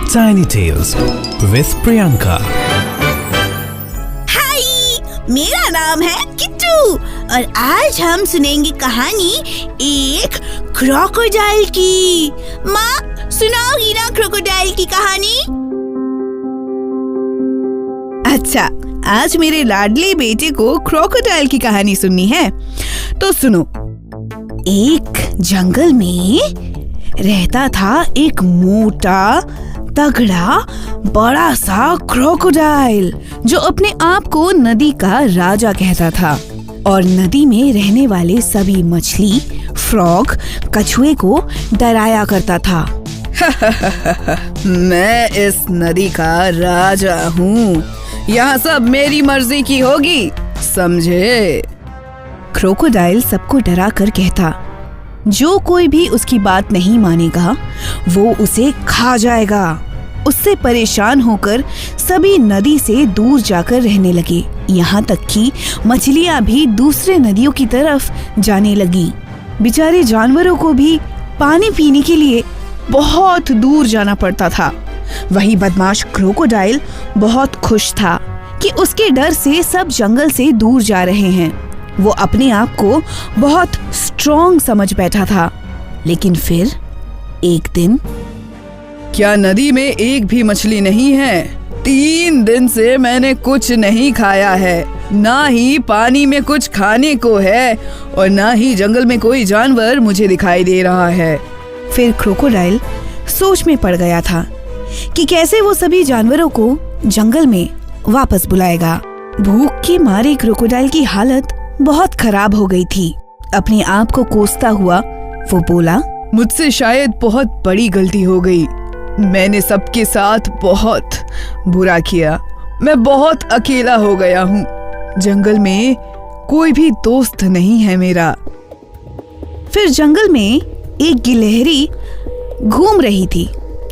Tiny Tales with Priyanka। हाय, मेरा नाम है किट्टू और आज हम सुनेंगे कहानी एक क्रोकोडाइल की। माँ, सुनाओगी ना क्रोकोडाइल की कहानी? अच्छा, आज मेरे लाडले बेटे को क्रोकोडाइल की कहानी सुननी है, तो सुनो। एक जंगल में रहता था एक मोटा तगड़ा बड़ा सा क्रोकोडाइल जो अपने आप को नदी का राजा कहता था और नदी में रहने वाले सभी मछली, फ्रॉग, कछुए को डराया करता था। मैं इस नदी का राजा हूँ, यहाँ सब मेरी मर्जी की होगी, समझे? क्रोकोडाइल सबको डरा कर कहता, जो कोई भी उसकी बात नहीं मानेगा वो उसे खा जाएगा। उससे परेशान होकर सभी नदी से दूर जाकर रहने लगे, यहाँ तक कि मछलियाँ भी दूसरे नदियों की तरफ जाने लगी। बेचारे जानवरों को भी पानी पीने के लिए बहुत दूर जाना पड़ता था। वही बदमाश क्रोकोडाइल बहुत खुश था कि उसके डर से सब जंगल से दूर जा रहे हैं। वो अपने आप को बहुत स्ट्रॉन्ग समझ बैठा था। लेकिन फिर एक दिन, क्या नदी में एक भी मछली नहीं है? 3 दिन से मैंने कुछ नहीं खाया है, ना ही पानी में कुछ खाने को है और ना ही जंगल में कोई जानवर मुझे दिखाई दे रहा है। फिर क्रोकोडाइल सोच में पड़ गया था कि कैसे वो सभी जानवरों को जंगल में वापस बुलाएगा। भूख के मारे क्रोकोडाइल की हालत बहुत खराब हो गई थी। अपने आप को कोसता हुआ वो बोला, मुझसे शायद बहुत बड़ी गलती हो गई। मैंने सबके साथ बहुत बुरा किया। मैं बहुत अकेला हो गया हूँ। जंगल में कोई भी दोस्त नहीं है मेरा। फिर जंगल में एक गिलहरी घूम रही थी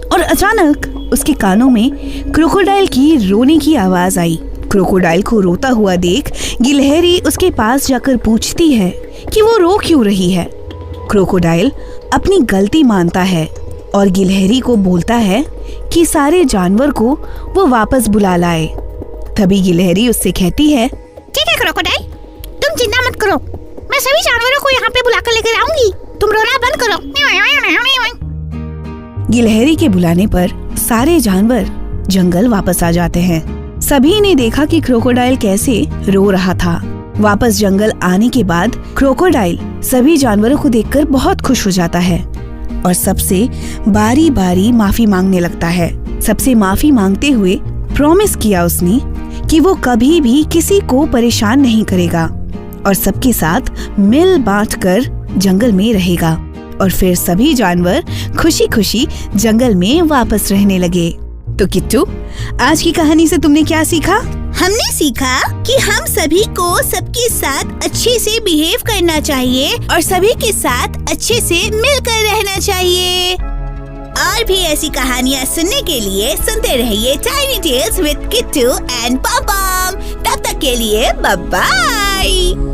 और अचानक उसके कानों में क्रोकोडाइल की रोने की आवाज आई। क्रोकोडाइल को रोता हुआ देख गिलहरी उसके पास जाकर पूछती है कि वो रो क्यों रही है। क्रोकोडाइल अपनी गलती मानता है और गिलहरी को बोलता है कि सारे जानवर को वो वापस बुला लाए। तभी गिलहरी उससे कहती है, ठीक है क्रोकोडाइल, तुम चिंता मत करो, मैं सभी जानवरों को यहाँ पे बुलाकर लेकर आऊंगी, तुम रोना बंद करो। गिलहरी के बुलाने पर सारे जानवर जंगल वापस आ जाते हैं। सभी ने देखा कि क्रोकोडाइल कैसे रो रहा था। वापस जंगल आने के बाद क्रोकोडाइल सभी जानवरों को देखकर बहुत खुश हो जाता है और सबसे बारी बारी माफी मांगने लगता है। सबसे माफी मांगते हुए प्रॉमिस किया उसने कि वो कभी भी किसी को परेशान नहीं करेगा और सबके साथ मिल बांट कर जंगल में रहेगा। और फिर सभी जानवर खुशी खुशी जंगल में वापस रहने लगे। तो किट्टू, आज की कहानी से तुमने क्या सीखा? हमने सीखा कि हम सभी को सबके साथ अच्छे से बिहेव करना चाहिए और सभी के साथ अच्छे से मिलकर रहना चाहिए। और भी ऐसी कहानियाँ सुनने के लिए सुनते रहिए tiny tales with Kittu and Pom Pom. तब तक के लिए बाय बाय।